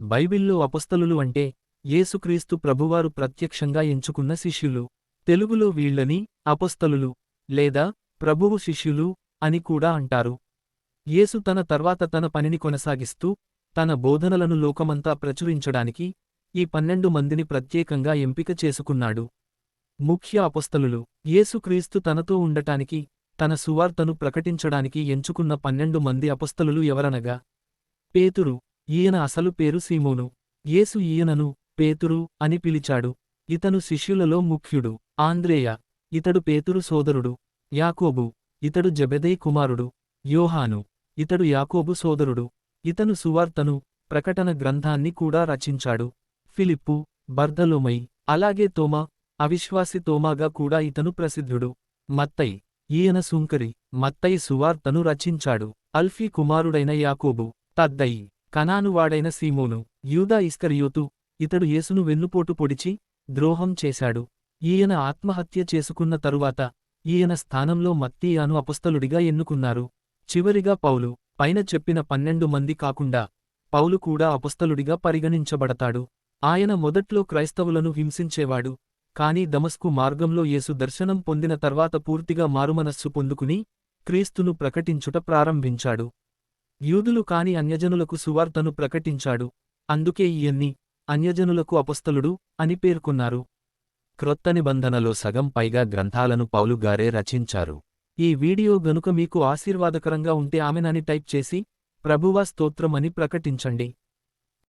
బైబిల్లో అపొస్తలులు అంటే యేసుక్రీస్తు ప్రభువారు ప్రత్యక్షంగా ఎంచుకున్న శిష్యులు. తెలుగులో వీళ్ళని అపొస్తలులు లేదా ప్రభువు శిష్యులు అని కూడా అంటారు. యేసు తన తర్వాత తన పనిని కొనసాగిస్తూ తన బోధనలను లోకమంతా ప్రచురించడానికి ఈ 12 మందిని ప్రత్యేకంగా ఎంపిక చేసుకున్నాడు. ముఖ్య అపొస్తలులు. యేసుక్రీస్తు తనతో ఉండటానికి, తన సువార్తను ప్రకటించడానికి ఎంచుకున్న 12 మంది అపొస్తలులు ఎవరనగా: పేతురు. ఈయన అసలు పేరు సీమోను. యేసు ఈయనను పేతురు అని పిలిచాడు. ఇతను శిష్యులలో ముఖ్యుడు. ఆంద్రేయ. ఇతడు పేతురు సోదరుడు. యాకోబు. ఇతడు జెబెదయి కుమారుడు. యోహాను. ఇతడు యాకోబు సోదరుడు. ఇతను సువార్తను, ప్రకటన గ్రంథాన్ని కూడా రచించాడు. ఫిలిప్పు. బర్ధలోమయి. అలాగే తోమా, అవిశ్వాసి తోమాగా కూడా ఇతను ప్రసిద్ధుడు. మత్తయి. ఈయన సుంకరి. మత్తయి సువార్తను రచించాడు. అల్ఫీ కుమారుడైన యాకోబు. తద్దయి. కనానువాడైన సీమోను. యూదా ఇస్కరియోతు. ఇతడు యేసును వెన్నుపోటు పొడిచి ద్రోహం చేశాడు. ఈయన ఆత్మహత్య చేసుకున్న తరువాత ఈయన స్థానంలో మత్తీయాను అపొస్తలుడిగా ఎన్నుకున్నారు. చివరిగా పౌలు. పైన చెప్పిన 12 మంది కాకుండా పౌలు కూడా అపొస్తలుడిగా పరిగణించబడతాడు. ఆయన మొదట్లో క్రైస్తవులను హింసించేవాడు, కానీ దమస్కు మార్గంలో యేసు దర్శనం పొందిన తర్వాత పూర్తిగా మారుమనస్సు పొందుకుని క్రీస్తును ప్రకటించుట ప్రారంభించాడు. యూదులు కాని అన్యజనులకు సువార్తను ప్రకటించాడు. అందుకే ఈయన్ని అన్యజనులకు అపొస్తలుడు అని పేర్కొన్నారు. క్రొత్త నిబంధనలో సగం పైగా గ్రంథాలను పౌలుగారే రచించారు. ఈ వీడియో గనుక మీకు ఆశీర్వాదకరంగా ఉంటే ఆమెన్ అని టైప్ చేసి ప్రభువా స్తోత్రం అని ప్రకటించండి.